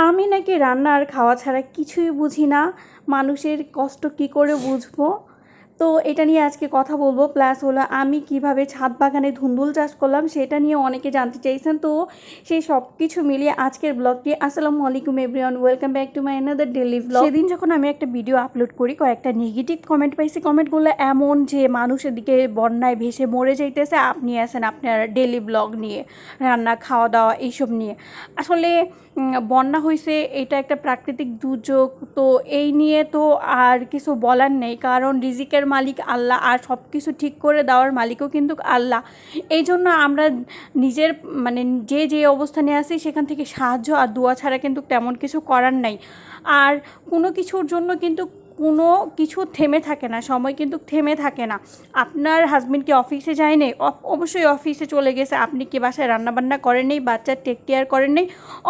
আমি নাকি রান্না আর খাওয়া ছাড়া কিছুই বুঝি না। মানুষের কষ্ট কী করে বুঝবো? তো এটা নিয়ে আজকে কথা বলবো। প্লাস হলো আমি কিভাবে ছাদ বাগানে ধুন্দুল চাষ করলাম সেটা নিয়ে অনেকে জানতে চাইছেন। তো সেই সব কিছু মিলিয়ে আজকের ব্লগটি। আসসালামু আলাইকুম everyone, welcome back to my another daily blog. সেদিন যখন আমি একটা ভিডিও আপলোড করি, কয়েকটা নেগেটিভ কমেন্ট পাইছি। কমেন্টগুলো এমন যে মানুষের দিকে বন্যায় ভেসে মরে যাইতেছে, আপনি আছেন আপনার ডেইলি ব্লগ নিয়ে, রান্না খাওয়া দাওয়া এইসব নিয়ে। আসলে বন্যা হয়েছে, এটা একটা প্রাকৃতিক দুর্যোগ। তো এই নিয়ে তো আর কিছু বলার নেই, কারণ রিজিকের মালিক আল্লাহ, আর সব কিছু ঠিক করে দেওয়ার মালিকও কিন্তু আল্লাহ। এই জন্য আমরা নিজের মানে যে অবস্থানে আছি সেখান থেকে সাহায্য আর দোয়া ছাড়া কিন্তু তেমন কিছু করার নাই। আর কোনো কিছুর জন্য কিন্তু কোনো কিছু থেমে থাকে না, সময় কিন্তু থেমে থাকে না। আপনার হাজবেন্ড কি অফিসে যায় নাই? অবশ্যই অফিসে চলে গেছে। আপনি কি বাসায় রান্নাবান্না করেন নাই, বাচ্চার টেক কেয়ার করেন নাই?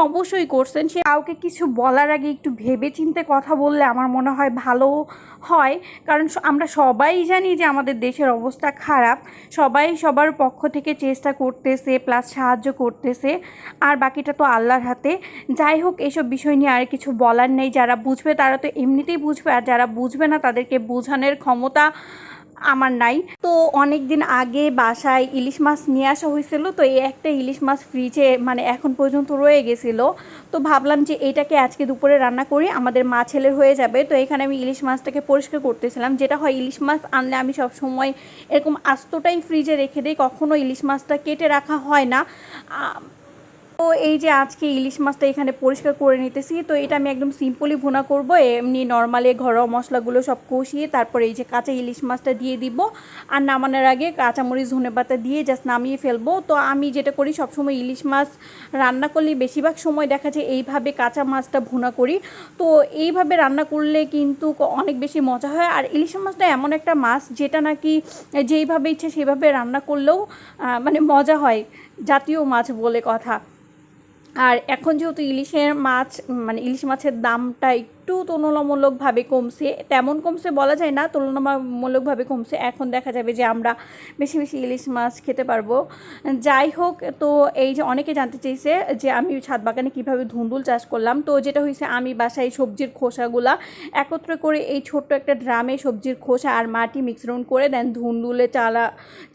অবশ্যই করছেন। সে কাউকে কিছু বলার আগে একটু ভেবে চিন্তে কথা বললে আমার মনে হয় ভালো হয়। কারণ আমরা সবাই জানি যে আমাদের দেশের অবস্থা খারাপ। সবাই সবার পক্ষ থেকে চেষ্টা করতেছে, প্লাস সাহায্য করতেছে, আর বাকিটা তো আল্লাহর হাতে। যাই হোক, এসব বিষয় নিয়ে আর কিছু বলার নেই। যারা বুঝবে তারা তো এমনিতেই বুঝবে, আর যারা বুঝবে না তাদেরকে বোঝানোর ক্ষমতা আমার নাই। তো অনেক দিন আগে বাসায় ইলিশ মাছ নিয়ে আসা হয়েছিল। তো এই একটা ইলিশ মাছ ফ্রিজে মানে এখন পর্যন্ত রয়ে গেছিলো। তো ভাবলাম যে এইটাকে আজকে দুপুরে রান্না করি, আমাদের মা ছেলের হয়ে যাবে। তো এখানে আমি ইলিশ মাছটাকে পরিষ্কার করতেছিলাম। যেটা হয়, ইলিশ মাছ আনলে আমি সব সময় এরকম আস্তটাই ফ্রিজে রেখে দিই, কখনো ইলিশ মাছটা কেটে রাখা হয় না। তো এই যে আজকে ইলিশ মাছটা এখানে পরিষ্কার করে নিতেছি। তো এটা আমি একদম সিম্পলি ভুনা করব, এমনি নর্মালি ঘরোয়া মশলাগুলো সব কষিয়ে তারপরে এই যে কাঁচা ইলিশ মাছটা দিয়ে দিব। আর নামানোর আগে কাঁচামরিচ ধনেপাতা দিয়ে জাস্ট নামিয়ে ফেলবো। তো আমি যেটা করি, সবসময় ইলিশ মাছ রান্না করলে বেশিরভাগ সময় দেখা যায় এইভাবে কাঁচা মাছটা ভুনা করি। তো এইভাবে রান্না করলে কিন্তু অনেক বেশি মজা হয়। আর ইলিশ মাছটা এমন একটা মাছ যেটা নাকি যেইভাবে ইচ্ছে সেভাবে রান্না করলেও মানে মজা হয়, জাতীয় মাছ বলে কথা। আর এখন যেহেতু ইলিশের মাছ মানে ইলিশ মাছের দামটা একটু তুলনামূলকভাবে কমছে, তেমন কমছে বলা যায় না, তুলনামূলকভাবে কমছে। এখন দেখা যাবে যে আমরা বেশি বেশি ইলিশ মাছ খেতে পারবো। যাই হোক, তো এই যে অনেকে জানতে চেয়েছে যে আমি ছাদ বাগানে কীভাবে ধুন্দুল চাষ করলাম। তো যেটা হয়েছে, আমি বাসায় সবজির খোসাগুলা একত্র করে এই ছোট্ট একটা ড্রামে সবজির খোসা আর মাটি মিশ্রণ করে দেন ধুন্দুলে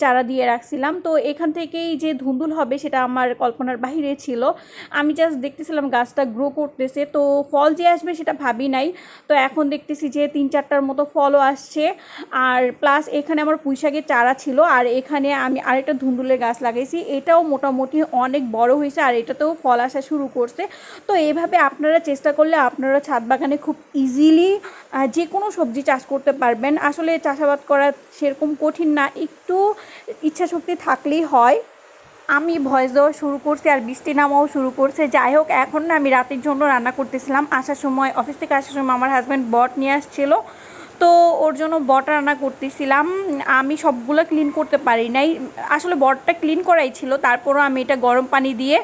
চারা দিয়ে রাখছিলাম। তো এখান থেকেই যে ধুন্দুল হবে সেটা আমার কল্পনার বাহিরে ছিল। আমি জাস্ট দেখতেছিলাম গাছটা গ্রো করতেছে, তো ফল যে আসবে সেটা ভাবি নাই। তো এখন দেখতেছি যে 3-4টার মতো ফলও আসছে। আর প্লাস এখানে আমার পুঁইশাকের চারা ছিল, আর এখানে আমি আরেকটা ধুন্দুলের গাছ লাগাইছি। এটাও মোটামুটি অনেক বড় হয়েছে, আর এটাতেও ফল আসা শুরু করছে। তো এইভাবে আপনারা চেষ্টা করলে আপনারা ছাদ বাগানে খুব ইজিলি যে কোনো সবজি চাষ করতে পারবেন। আসলে চাষাবাদ করা সেরকম কঠিন না, একটু ইচ্ছাশক্তি থাকলেই হয়। আমি ভয়েস দেওয়া শুরু করছি আর বৃষ্টি নামাও শুরু করছে। যাই হোক, এখন না আমি রাতের জন্য রান্না করতেছিলাম। আসার সময়, অফিস থেকে আসার সময় আমার হাজব্যান্ড বট নিয়ে আসছিলো, তো ওর জন্য বট রান্না করতেছিলাম। আমি সবগুলো ক্লিন করতে পারি নাই, আসলে বটটা ক্লিন করাই ছিল। তারপরও আমি এটা গরম পানি দিয়ে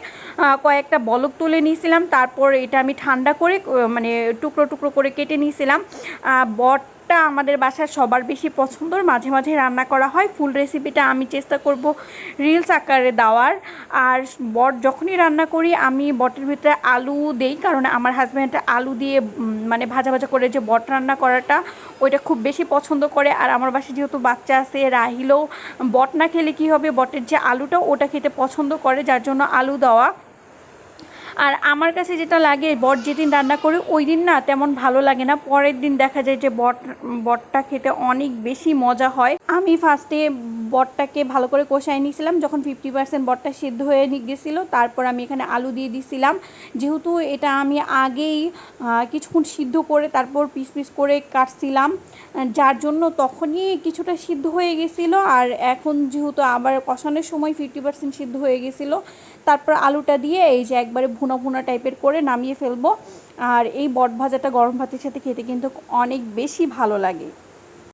কয়েকটা বলক তুলে নিয়েছিলাম। তারপর এটা আমি ঠান্ডা করে মানে টুকরো টুকরো করে কেটে নিয়েছিলাম। বটটা আমাদের বাসার সবার বেশি পছন্দর, মাঝে মাঝে রান্না করা হয়। ফুল রেসিপিটা আমি চেষ্টা করব রিলস আকারে দেওয়ার। আর বট যখনই রান্না করি আমি বটের ভিতরে আলু দেই, কারণ আমার হাজব্যান্ড আলু দিয়ে মানে ভাজা ভাজা করে যে বট রান্না করাটা ওইটা খুব বেশি পছন্দ করে। আর আমার বাসায় যেহেতু বাচ্চা আছে, রাহিলও বট না খেলে কী হবে, বটের যে আলুটা ওটা খেতে পছন্দ করে, যার জন্য আলু দেওয়া। আর আমার কাছে যেটা লাগে, বট যেদিন রান্না করি ওই দিন না তেমন ভালো লাগে না, পরের দিন দেখা যায় যে বটটা খেতে অনেক বেশি মজা হয়। আমি ফার্স্টে বটটাকে ভালো করে কষাই নিয়েছিলাম। যখন 50% বটটা সিদ্ধ হয়ে গেছিলো, তারপর আমি এখানে আলু দিয়ে দিছিলাম। যেহেতু এটা আমি আগেই কিছুক্ষণ সিদ্ধ করে তারপর পিস পিস করে কাটছিলাম, যার জন্য তখনই কিছুটা সিদ্ধ হয়ে গেছিলো। আর এখন যেহেতু আবার কষানোর সময় 50% সিদ্ধ হয়ে গেছিলো, তারপর আলুটা দিয়ে এই যে একবারে ভুনা ভুনা টাইপের করে নামিয়ে ফেলবো। আর এই বট ভাজাটা গরম ভাতের সাথে খেতে কিন্তু অনেক বেশি ভালো লাগে।